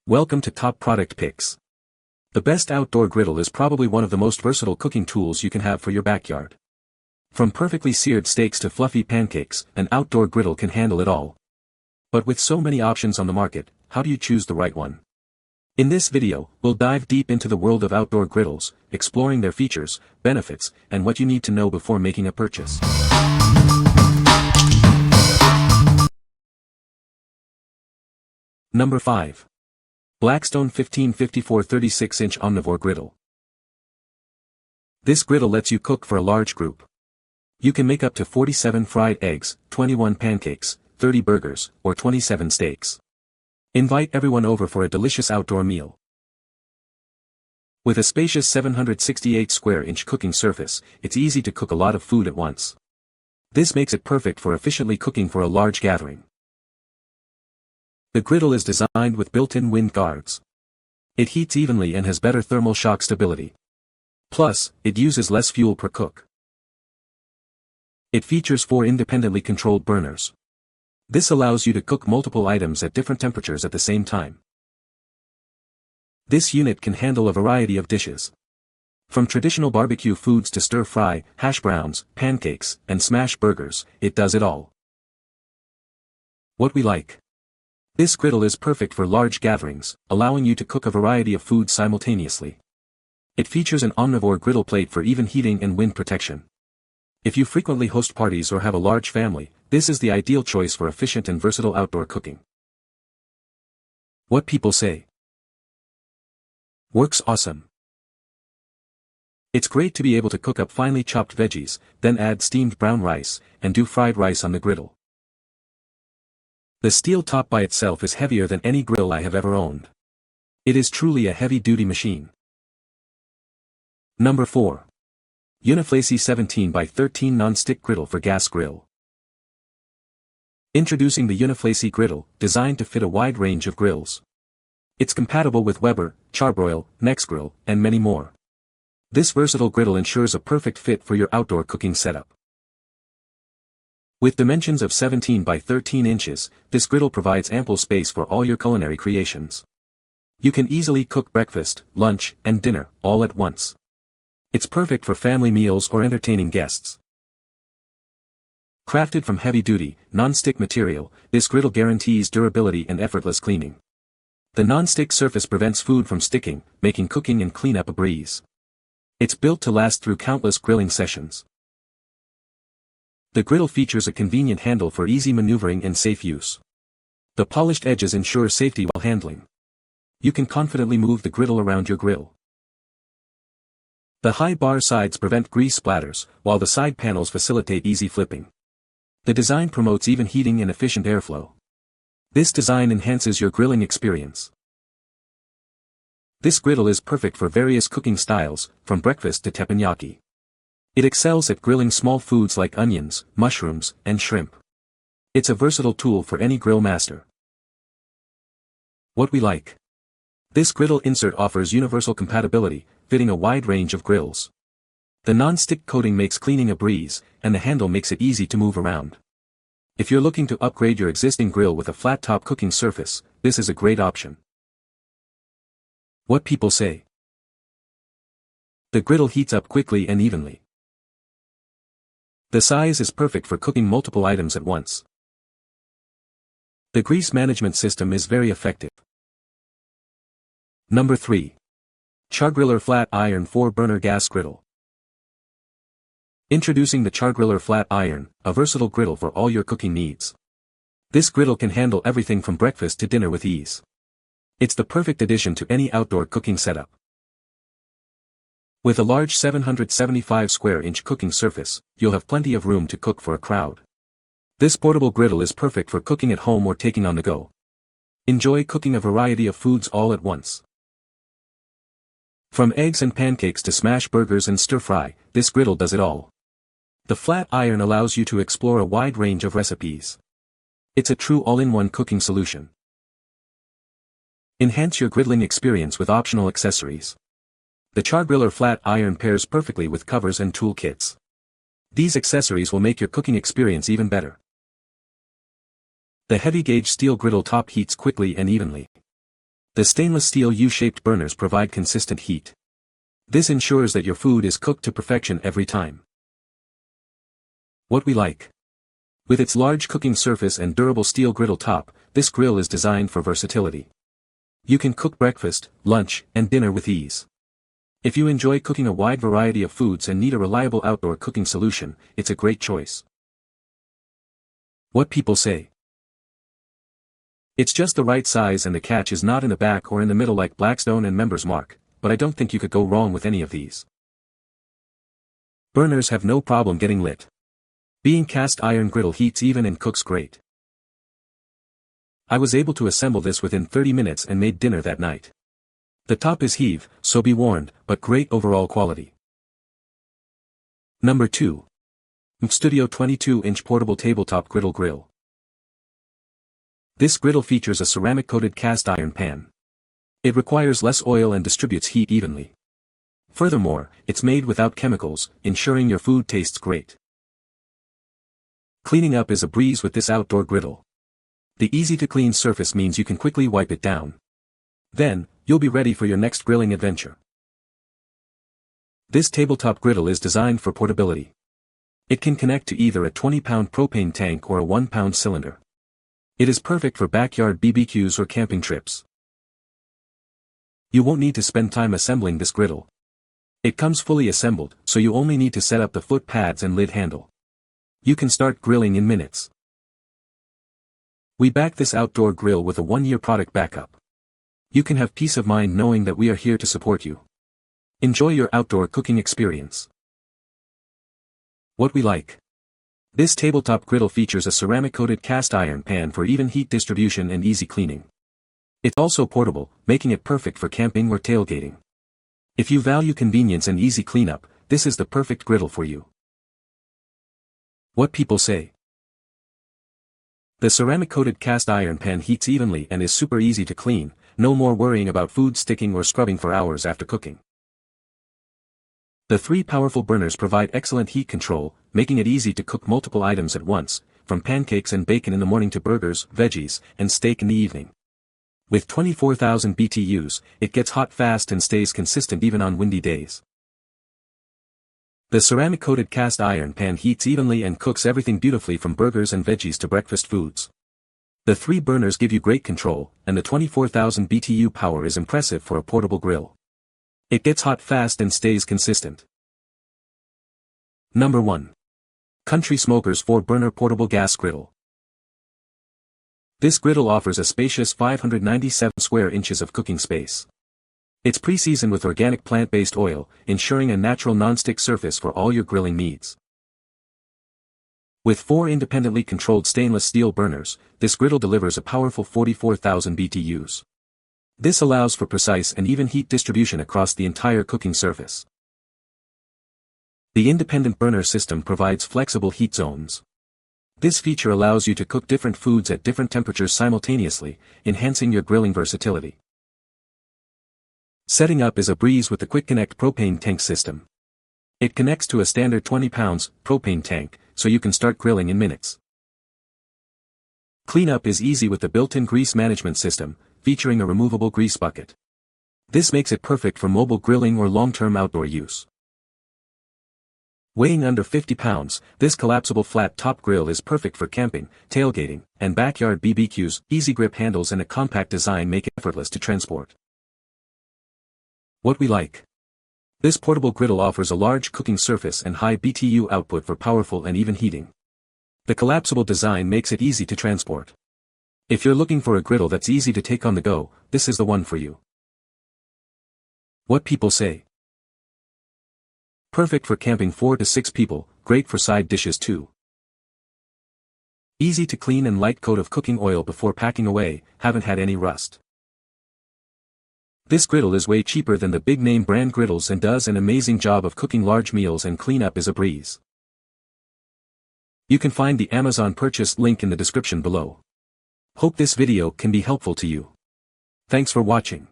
Welcome to Top Product Picks. The best outdoor griddle is probably one of the most versatile cooking tools you can have for your backyard. From perfectly seared steaks to fluffy pancakes, an outdoor griddle can handle it all. But with so many options on the market, how do you choose the right one? In this video, we'll dive deep into the world of outdoor griddles, exploring their features, benefits, and what you need to know before making a purchase. Number 5. Blackstone 1554 36-inch Omnivore Griddle. This griddle lets you cook for a large group. You can make up to 47 fried eggs, 21 pancakes, 30 burgers, or 27 steaks. Invite everyone over for a delicious outdoor meal. With a spacious 768 square inch cooking surface, it's easy to cook a lot of food at once. This makes it perfect for efficiently cooking for a large gathering. The griddle is designed with built-in wind guards. It heats evenly and has better thermal shock stability. Plus, it uses less fuel per cook. It features 4 independently controlled burners. This allows you to cook multiple items at different temperatures at the same time. This unit can handle a variety of dishes. From traditional barbecue foods to stir-fry, hash browns, pancakes, and smash burgers, it does it all. What we like. This griddle is perfect for large gatherings, allowing you to cook a variety of foods simultaneously. It features an Omnivore griddle plate for even heating and wind protection. If you frequently host parties or have a large family, this is the ideal choice for efficient and versatile outdoor cooking. What people say. Works awesome. It's great to be able to cook up finely chopped veggies, then add steamed brown rice, and do fried rice on the griddle. The steel top by itself is heavier than any grill I have ever owned. It is truly a heavy-duty machine. Number 4. Uniflasy 17x13 Nonstick Griddle for Gas Grill. Introducing the Uniflasy griddle, designed to fit a wide range of grills. It's compatible with Weber, Char-Griller, Nextgrill, and many more. This versatile griddle ensures a perfect fit for your outdoor cooking setup. With dimensions of 17 by 13 inches, this griddle provides ample space for all your culinary creations. You can easily cook breakfast, lunch, and dinner, all at once. It's perfect for family meals or entertaining guests. Crafted from heavy-duty, non-stick material, this griddle guarantees durability and effortless cleaning. The non-stick surface prevents food from sticking, making cooking and cleanup a breeze. It's built to last through countless grilling sessions. The griddle features a convenient handle for easy maneuvering and safe use. The polished edges ensure safety while handling. You can confidently move the griddle around your grill. The high bar sides prevent grease splatters, while the side panels facilitate easy flipping. The design promotes even heating and efficient airflow. This design enhances your grilling experience. This griddle is perfect for various cooking styles, from breakfast to teppanyaki. It excels at grilling small foods like onions, mushrooms, and shrimp. It's a versatile tool for any grill master. What we like. This griddle insert offers universal compatibility, fitting a wide range of grills. The non-stick coating makes cleaning a breeze, and the handle makes it easy to move around. If you're looking to upgrade your existing grill with a flat-top cooking surface, this is a great option. What people say. The griddle heats up quickly and evenly. The size is perfect for cooking multiple items at once. The grease management system is very effective. Number 3. Char-Griller Flat Iron 4-Burner Gas Griddle. Introducing the Char-Griller Flat Iron, a versatile griddle for all your cooking needs. This griddle can handle everything from breakfast to dinner with ease. It's the perfect addition to any outdoor cooking setup. With a large 775 square inch cooking surface, you'll have plenty of room to cook for a crowd. This portable griddle is perfect for cooking at home or taking on the go. Enjoy cooking a variety of foods all at once. From eggs and pancakes to smash burgers and stir-fry, this griddle does it all. The flat iron allows you to explore a wide range of recipes. It's a true all-in-one cooking solution. Enhance your griddling experience with optional accessories. The Char-Griller Flat Iron pairs perfectly with covers and tool kits. These accessories will make your cooking experience even better. The heavy-gauge steel griddle top heats quickly and evenly. The stainless steel U-shaped burners provide consistent heat. This ensures that your food is cooked to perfection every time. What we like. With its large cooking surface and durable steel griddle top, this grill is designed for versatility. You can cook breakfast, lunch, and dinner with ease. If you enjoy cooking a wide variety of foods and need a reliable outdoor cooking solution, it's a great choice. What people say. It's just the right size and the catch is not in the back or in the middle like Blackstone and Members Mark, but I don't think you could go wrong with any of these. Burners have no problem getting lit. Being cast iron griddle heats even and cooks great. I was able to assemble this within 30 minutes and made dinner that night. The top is heave, so be warned, but great overall quality. Number 2. MFSTUDIO 22-inch Portable Tabletop Griddle Grill. This griddle features a ceramic-coated cast iron pan. It requires less oil and distributes heat evenly. Furthermore, it's made without chemicals, ensuring your food tastes great. Cleaning up is a breeze with this outdoor griddle. The easy-to-clean surface means you can quickly wipe it down. Then, you'll be ready for your next grilling adventure. This tabletop griddle is designed for portability. It can connect to either a 20-pound propane tank or a 1-pound cylinder. It is perfect for backyard BBQs or camping trips. You won't need to spend time assembling this griddle. It comes fully assembled, so you only need to set up the foot pads and lid handle. You can start grilling in minutes. We back this outdoor grill with a 1-year product backup. You can have peace of mind knowing that we are here to support you. Enjoy your outdoor cooking experience. What we like. This tabletop griddle features a ceramic-coated cast iron pan for even heat distribution and easy cleaning. It's also portable, making it perfect for camping or tailgating. If you value convenience and easy cleanup, this is the perfect griddle for you. What people say. The ceramic-coated cast iron pan heats evenly and is super easy to clean, no more worrying about food sticking or scrubbing for hours after cooking. The 3 powerful burners provide excellent heat control, making it easy to cook multiple items at once, from pancakes and bacon in the morning to burgers, veggies, and steak in the evening. With 24,000 BTUs, it gets hot fast and stays consistent even on windy days. The ceramic-coated cast iron pan heats evenly and cooks everything beautifully from burgers and veggies to breakfast foods. The 3 burners give you great control, and the 24,000 BTU power is impressive for a portable grill. It gets hot fast and stays consistent. Number 1. Country Smoker's 4-burner portable gas griddle. This griddle offers a spacious 597 square inches of cooking space. It's pre-seasoned with organic plant-based oil, ensuring a natural non-stick surface for all your grilling needs. With 4 independently controlled stainless steel burners, this griddle delivers a powerful 44,000 BTUs. This allows for precise and even heat distribution across the entire cooking surface. The independent burner system provides flexible heat zones. This feature allows you to cook different foods at different temperatures simultaneously, enhancing your grilling versatility. Setting up is a breeze with the Quick Connect propane tank system. It connects to a standard 20 pounds propane tank, so you can start grilling in minutes. Cleanup is easy with the built-in grease management system, featuring a removable grease bucket. This makes it perfect for mobile grilling or long-term outdoor use. Weighing under 50 pounds, this collapsible flat-top grill is perfect for camping, tailgating, and backyard BBQs. Easy grip handles and a compact design make it effortless to transport. What we like. This portable griddle offers a large cooking surface and high BTU output for powerful and even heating. The collapsible design makes it easy to transport. If you're looking for a griddle that's easy to take on the go, this is the one for you. What people say. Perfect for camping 4 to 6 people, great for side dishes too. Easy to clean and light coat of cooking oil before packing away, haven't had any rust. This griddle is way cheaper than the big name brand griddles and does an amazing job of cooking large meals, and cleanup is a breeze. You can find the Amazon purchase link in the description below. Hope this video can be helpful to you. Thanks for watching.